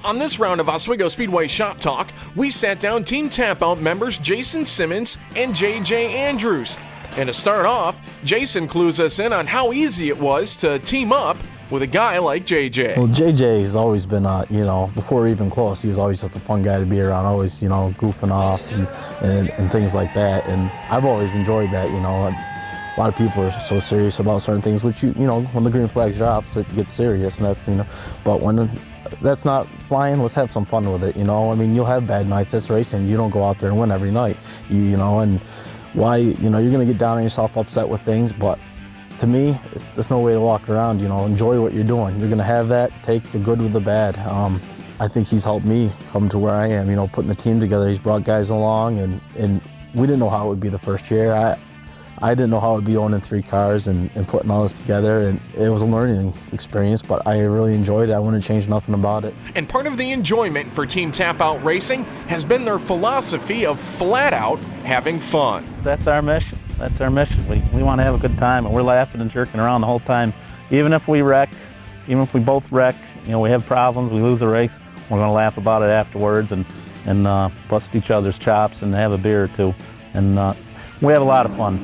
On this round of Oswego Speedway Shop Talk, we sat down Team Tapout members Jason Simmons and J.J. Andrews. And to start off, Jason clues us in on how easy it was to team up with a guy like J.J. Well, J.J. has always been, before we're even close, he was always just a fun guy to be around, always, goofing off and things like that. And I've always enjoyed that, A lot of people are so serious about certain things, which, when the green flag drops, it gets serious. And that's, but when that's not flying, let's have some fun with it, you'll have bad nights. That's racing. You don't go out there and win every night, and why, you're going to get down on yourself, upset with things, but to me, there's no way to walk around, enjoy what you're doing. You're going to have that, take the good with the bad. I think he's helped me come to where I am, putting the team together. He's brought guys along, and we didn't know how it would be the first year. I didn't know how it would be owning 3 cars and putting all this together, and it was a learning experience, but I really enjoyed it. I wouldn't change nothing about it. And part of the enjoyment for Team Tapout Racing has been their philosophy of flat out having fun. That's our mission. That's our mission. We want to have a good time, and we're laughing and jerking around the whole time. Even if we wreck, even if we both wreck, we have problems, we lose a race, we're going to laugh about it afterwards and bust each other's chops and have a beer or two. And we have a lot of fun.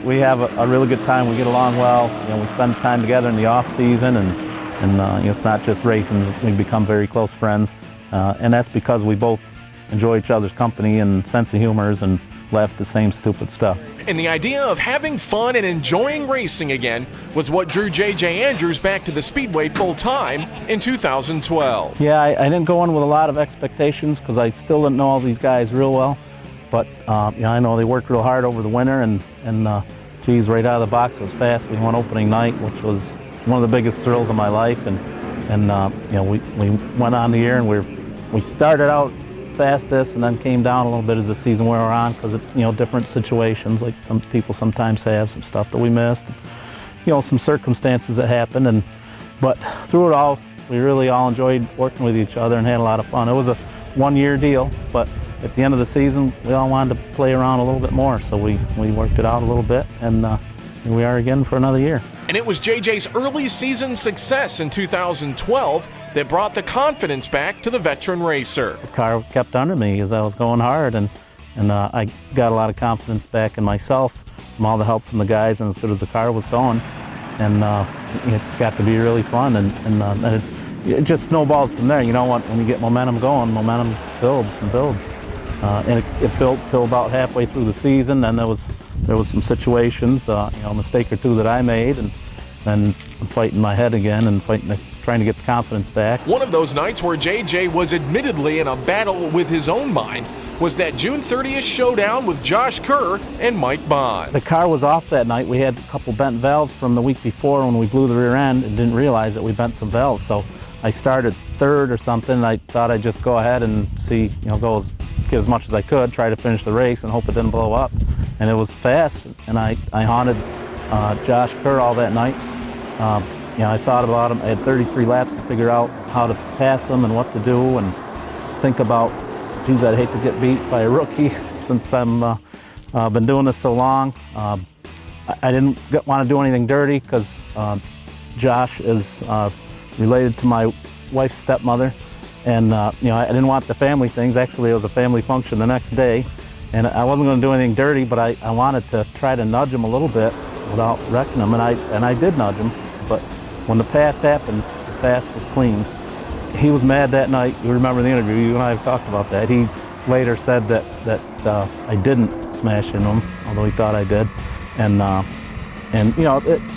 We have a really good time. We get along well. We spend time together in the off season, and it's not just racing. We become very close friends, and that's because we both enjoy each other's company and sense of humors and laugh at the same stupid stuff. And the idea of having fun and enjoying racing again was what drew J.J. Andrews back to the Speedway full-time in 2012. Yeah, I didn't go in with a lot of expectations because I still didn't know all these guys real well. But I know they worked real hard over the winter, and geez, right out of the box it was fast. We won opening night, which was one of the biggest thrills of my life, and we went on the year, and we started out fastest and then came down a little bit as the season wore on because of different situations, like some people sometimes have some stuff that we missed, some circumstances that happened, but through it all we really all enjoyed working with each other and had a lot of fun. It was a one-year deal, but at the end of the season we all wanted to play around a little bit more, so we worked it out a little bit, and here we are again for another year. And it was JJ's early season success in 2012 that brought the confidence back to the veteran racer. The car kept under me as I was going hard, and I got a lot of confidence back in myself from all the help from the guys, and as good as the car was going, and it got to be really fun, and it just snowballs from there. When you get momentum going, momentum builds and builds. And it built till about halfway through the season. Then there was some situations, a mistake or two that I made, and then I'm fighting my head again and trying to get the confidence back. One of those nights where JJ was admittedly in a battle with his own mind was that June 30th showdown with Josh Kerr and Mike Bond. The car was off that night. We had a couple bent valves from the week before when we blew the rear end and didn't realize that we bent some valves. So I started third or something. I thought I'd just go ahead and see, get as much as I could, try to finish the race and hope it didn't blow up. And it was fast, and I haunted Josh Kerr all that night. I thought about him. I had 33 laps to figure out how to pass him and what to do, and think about, geez, I'd hate to get beat by a rookie since I'm been doing this so long. I didn't want to do anything dirty because Josh is related to my wife's stepmother. And I didn't want the family things. Actually, it was a family function the next day, and I wasn't going to do anything dirty, but I wanted to try to nudge him a little bit without wrecking him, and I did nudge him. But when the pass happened, the pass was clean. He was mad that night. You remember the interview? You and I have talked about that. He later said that I didn't smash into him, although he thought I did, and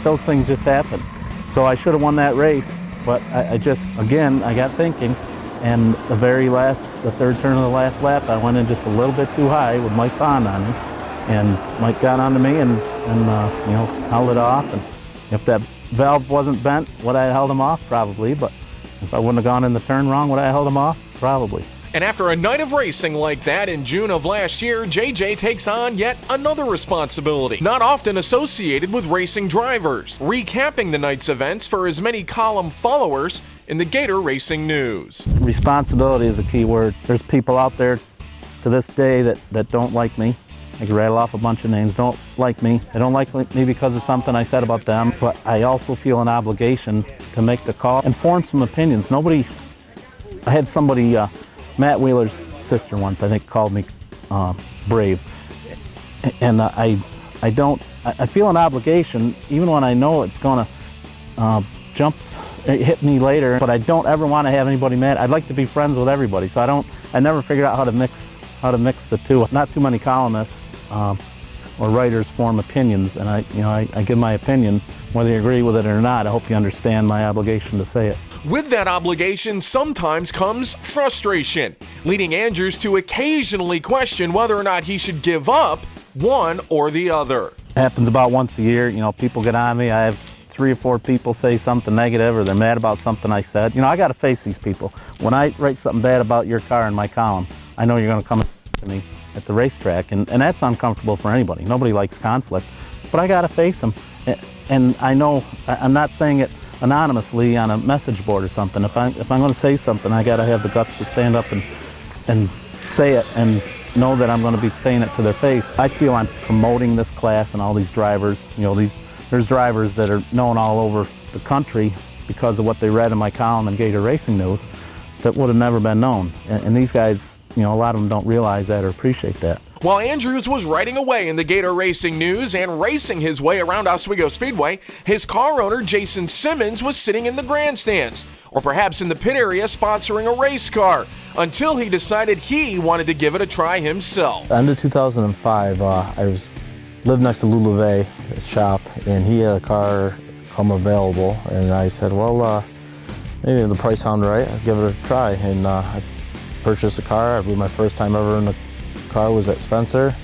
those things just happen. So I should have won that race, but I got thinking. And the third turn of the last lap, I went in just a little bit too high with Mike Bond on me, and Mike got onto me and held it off. And if that valve wasn't bent, would I have held him off? Probably. But if I wouldn't have gone in the turn wrong, would I have held him off? Probably. And after a night of racing like that in June of last year, JJ takes on yet another responsibility, not often associated with racing drivers, recapping the night's events for his many column followers in the Gator Racing News. Responsibility is a key word. There's people out there to this day that don't like me. I could rattle off a bunch of names. Don't like me. They don't like me because of something I said about them, but I also feel an obligation to make the call and form some opinions. Nobody I had somebody, Matt Wheeler's sister once, I think, called me brave. And I feel an obligation, even when I know it's going to hit me later, but I don't ever want to have anybody mad. I'd like to be friends with everybody, so I never figured out how to mix the two. Not too many columnists or writers form opinions, and I give my opinion, whether you agree with it or not. I hope you understand my obligation to say it. With that obligation sometimes comes frustration, leading Andrews to occasionally question whether or not he should give up one or the other. It happens about once a year. People get on me. I have 3 or 4 people say something negative, or they're mad about something I said. I got to face these people. When I write something bad about your car in my column, I know you're going to come to me at the racetrack, and that's uncomfortable for anybody. Nobody likes conflict, but I got to face them. And I know I'm not saying it anonymously on a message board or something. If I'm going to say something, I got to have the guts to stand up and say it, and know that I'm going to be saying it to their face. I feel I'm promoting this class and all these drivers. There's drivers that are known all over the country because of what they read in my column in Gator Racing News that would have never been known. And these guys, a lot of them don't realize that or appreciate that. While Andrews was writing away in the Gator Racing News and racing his way around Oswego Speedway, his car owner, Jason Simmons, was sitting in the grandstands, or perhaps in the pit area sponsoring a race car, until he decided he wanted to give it a try himself. End of 2005, I lived next to Lulave, his shop, and he had a car come available, and I said, well, maybe the price sounded right, I'll give it a try, and I purchased a car. I believe my first time ever in the car was at Spencer,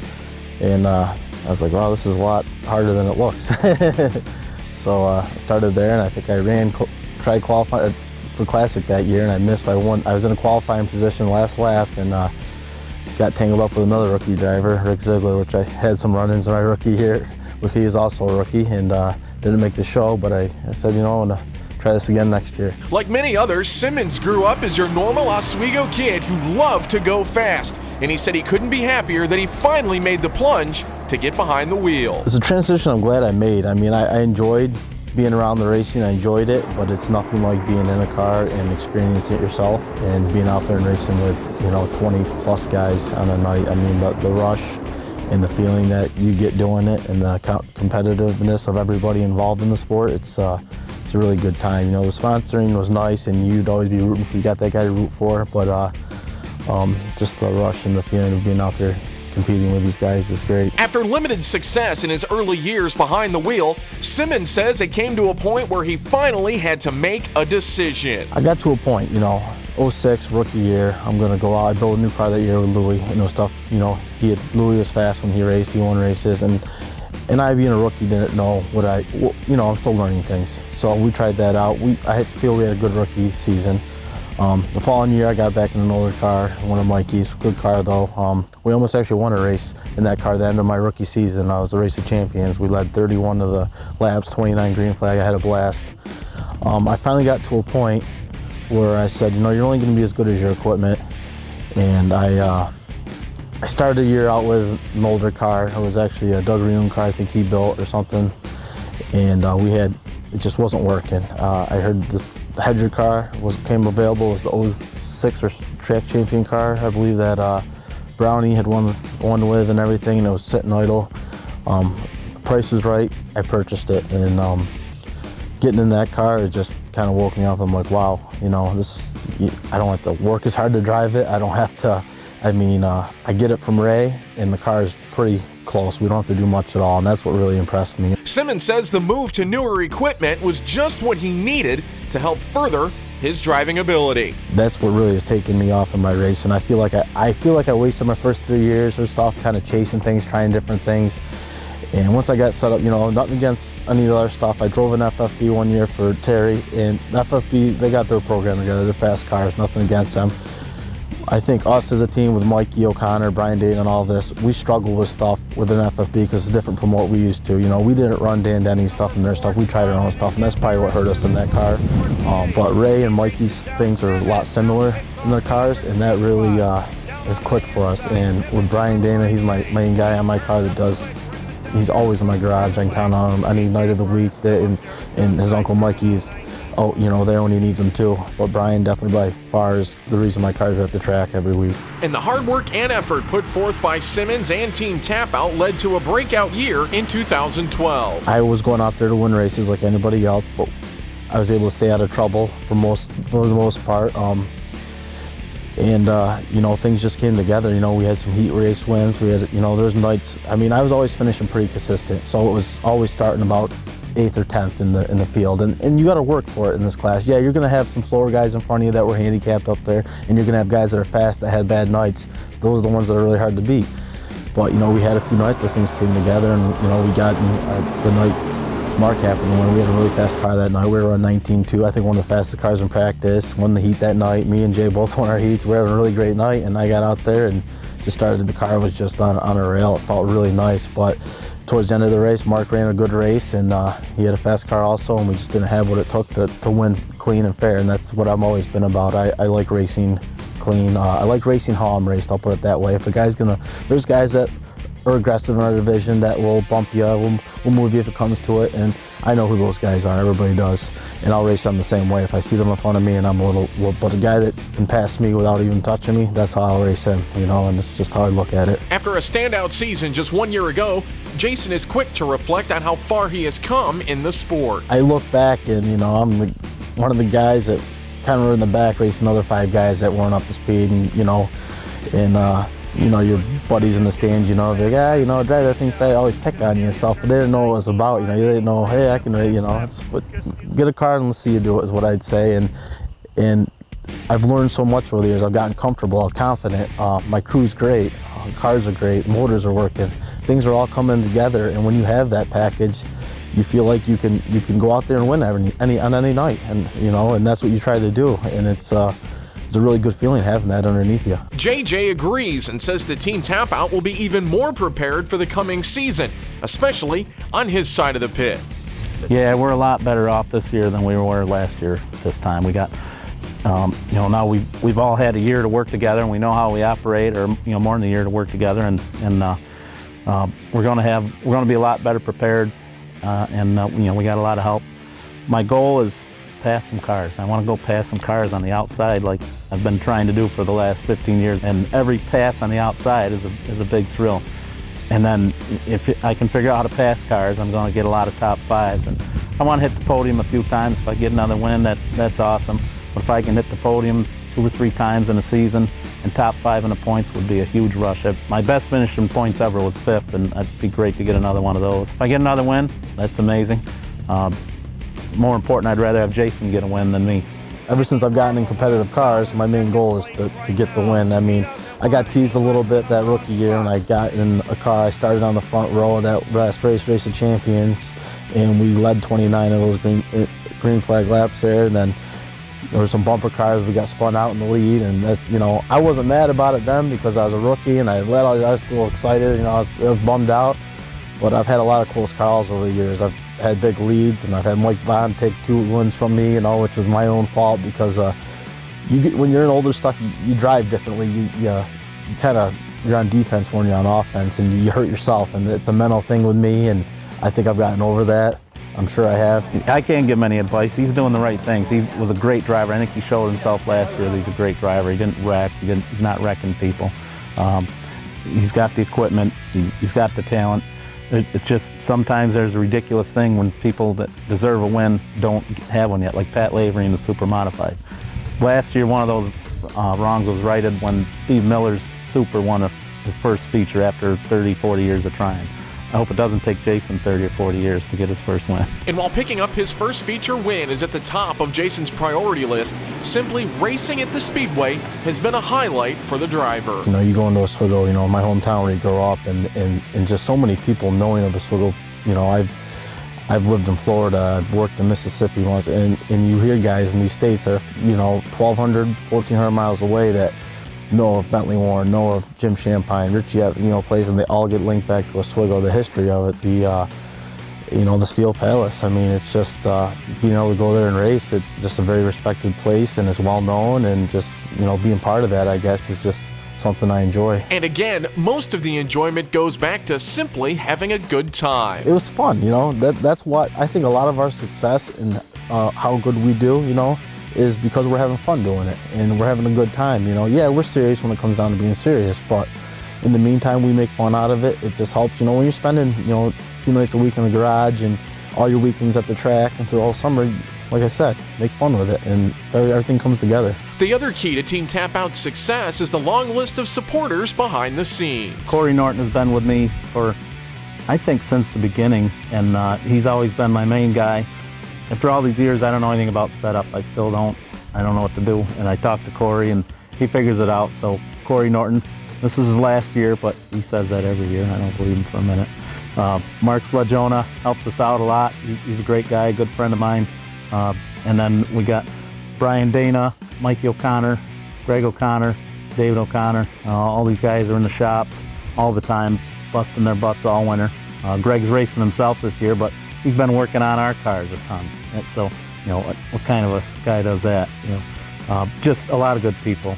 and I was like, wow, this is a lot harder than it looks. So I started there, and I think I tried qualifying for Classic that year, and I missed by one. I was in a qualifying position last lap, and got tangled up with another rookie driver, Rick Ziegler, which I had some run-ins in my rookie year. He is also a rookie, and didn't make the show, but I said, I'm gonna try this again next year. Like many others, Simmons grew up as your normal Oswego kid who loved to go fast, and he said he couldn't be happier that he finally made the plunge to get behind the wheel. It's a transition I'm glad I made. I mean, I enjoyed being around the racing, I enjoyed it, but it's nothing like being in a car and experiencing it yourself and being out there and racing with 20 plus guys on a night. I mean, the rush and the feeling that you get doing it and the competitiveness of everybody involved in the sport, it's a really good time. The sponsoring was nice, and you'd always be rooting for, you got that guy to root for, but just the rush and the feeling of being out there competing with these guys is great. After limited success in his early years behind the wheel, Simmons says it came to a point where he finally had to make a decision. I got to a point, 06 rookie year, I'm gonna go out. I built a new car that year with Louis, stuff, Louis was fast when he raced, he won races, and I, being a rookie, didn't know what I'm still learning things. So we tried that out. I feel we had a good rookie season. The following year, I got back in an older car, one of Mikey's, good car though. We almost actually won a race in that car at the end of my rookie season. I was the race of champions. We led 31 of the laps, 29 green flag. I had a blast. I finally got to a point where I said, you're only going to be as good as your equipment. And I started the year out with an older car. It was actually a Doug Reun car, I think he built or something. And it just wasn't working. I heard this Hedger car came available. It was the 06 or track champion car, I believe, that Brownie had won with and everything, and it was sitting idle. The price was right, I purchased it, and getting in that car, it just kind of woke me up. I'm like, wow, I don't have to work as hard to drive it. I don't have to, I get it from Ray, and the car is pretty close. We don't have to do much at all, and that's what really impressed me. Simmons says the move to newer equipment was just what he needed to help further his driving ability. That's what really has taken me off in my race, and I feel like I wasted my first 3 years or stuff kind of chasing things, trying different things. And once I got set up, nothing against any of the other stuff. I drove an FFB one year for Terry, and FFB, they got their program together. They're fast cars, nothing against them. I think us as a team with Mikey O'Connor, Brian Dayton, and all this, we struggle with stuff with an FFB because it's different from what we used to. We didn't run Dan Denny's stuff and their stuff. We tried our own stuff, and that's probably what hurt us in that car. But Ray and Mikey's things are a lot similar in their cars, and that really has clicked for us. And with Brian Dana, he's my main guy on my car he's always in my garage. I can count on him any night of the week. And his Uncle Mikey is oh, you know, there when he needs them too. But Brian definitely by far is the reason my cars are at the track every week. And the hard work and effort put forth by Simmons and Team Tapout led to a breakout year in 2012. I was going out there to win races like anybody else, but I was able to stay out of trouble for the most part. You know, things just came together. You know, we had some heat race wins. We had, you know, there's nights. I mean, I was always finishing pretty consistent, so it was always starting about 8th or 10th in the field, and you got to work for it in this class. Yeah, you're going to have some slower guys in front of you that were handicapped up there, and you're going to have guys that are fast that had bad nights. Those are the ones that are really hard to beat. But you know, we had a few nights where things came together, and you know, we got in the night Mark happened when we had a really fast car that night. We were on 19.2, I think one of the fastest cars in practice. Won the heat that night. Me and Jay both won our heats. We were having a really great night, and I got out there and just started. The car was just on a rail. It felt really nice, but towards the end of the race, Mark ran a good race, and he had a fast car also, and we just didn't have what it took to win clean and fair, and that's what I've always been about. I like racing clean. I like racing how I'm raced, I'll put it that way. If a guy's there's guys that are aggressive in our division that will bump you, will move you if it comes to it, and I know who those guys are, everybody does, and I'll race them the same way. If I see them in front of me and I'm but a guy that can pass me without even touching me, that's how I'll race him, you know, and it's just how I look at it. After a standout season just 1 year ago, Jason is quick to reflect on how far he has come in the sport. I look back and, you know, I'm one of the guys that kind of were in the back racing other 5 guys that weren't up to speed, and, you know, your buddies in the stands, you know, they're like, you know, drive that thing fast, always pick on you and stuff, but they didn't know what it was about, you know, they didn't know, hey, I can race, you know, get a car and let's see you do it is what I'd say, and I've learned so much over the years. I've gotten comfortable, I'm confident, my crew's great, the cars are great, motors are working, things are all coming together, and when you have that package, you feel like you can go out there and win on any night, and you know, and that's what you try to do, and it's a really good feeling having that underneath you. JJ agrees and says the Team Tapout will be even more prepared for the coming season, especially on his side of the pit. Yeah, we're a lot better off this year than we were last year at this time. We got, you know, now we've all had a year to work together, and we know how we operate, or you know, more than a year to work together, and we're going to be a lot better prepared, and you know, we got a lot of help. My goal is pass some cars. I want to go pass some cars on the outside like I've been trying to do for the last 15 years. And every pass on the outside is a big thrill. And then if I can figure out how to pass cars, I'm going to get a lot of top 5s. And I want to hit the podium a few times. If I get another win, that's awesome. But if I can hit the podium 2 or 3 times in a season, and top 5 in the points would be a huge rush. My best finish in points ever was 5th, and it'd be great to get another one of those. If I get another win, that's amazing. More important, I'd rather have Jason get a win than me. Ever since I've gotten in competitive cars, my main goal is to get the win. I mean, I got teased a little bit that rookie year, and I got in a car. I started on the front row of that last race of champions, and we led 29 of those green flag laps there. And then there were some bumper cars. We got spun out in the lead, and that, you know, I wasn't mad about it then because I was a rookie, and I was still excited. You know, I was bummed out. But I've had a lot of close calls over the years. I've had big leads, and I've had Mike Bond take 2 wins from me, you know, which was my own fault because when you're in older stuff, you drive differently. You're on defense more than you're on offense, and you hurt yourself, and it's a mental thing with me, and I think I've gotten over that. I'm sure I have. I can't give him any advice. He's doing the right things. He was a great driver. I think he showed himself last year that he's a great driver. He didn't wreck. He's not wrecking people. He's got the equipment. He's got the talent. It's just sometimes there's a ridiculous thing when people that deserve a win don't have one yet, like Pat Lavery in the Super Modified. Last year, one of those wrongs was righted when Steve Miller's Super won his first feature after 30, 40 years of trying. I hope it doesn't take Jason 30 or 40 years to get his first win. And while picking up his first feature win is at the top of Jason's priority list, simply racing at the Speedway has been a highlight for the driver. You know, you go into Oswego, you know, my hometown where you grow up, and just so many people knowing of Oswego. You know, I've lived in Florida, I've worked in Mississippi once, and you hear guys in these states that are, you know, 1,200, 1,400 miles away that know of Bentley Warren, know of Jim Champagne, Richie, you know, plays, and they all get linked back to Oswego, the history of it, you know, the Steel Palace. I mean, it's just being able to go there and race. It's just a very respected place, and it's well known, and just, you know, being part of that, I guess, is just something I enjoy. And again, most of the enjoyment goes back to simply having a good time. It was fun, you know. That's what I think a lot of our success in how good we do, is because we're having fun doing it and we're having a good time. Yeah, we're serious when it comes down to being serious, but in the meantime, we make fun out of it. It just helps, when you're spending, a few nights a week in the garage and all your weekends at the track and through all summer, like I said, make fun with it, and everything comes together. The other key to Team Tapout's success is the long list of supporters behind the scenes. Corey Norton has been with me for, I think, since the beginning, and he's always been my main guy. After all these years, I don't know anything about setup. I still don't. I don't know what to do, and I talk to Corey, and he figures it out. So Corey Norton, this is his last year, but he says that every year, and I don't believe him for a minute. Mark Legiona helps us out a lot. He's a great guy, a good friend of mine. And then we got Brian Dana, Mikey O'Connor, Greg O'Connor, David O'Connor. All these guys are in the shop all the time, busting their butts all winter. Greg's racing himself this year, but he's been working on our cars a ton. And so, what kind of a guy does that? Just a lot of good people.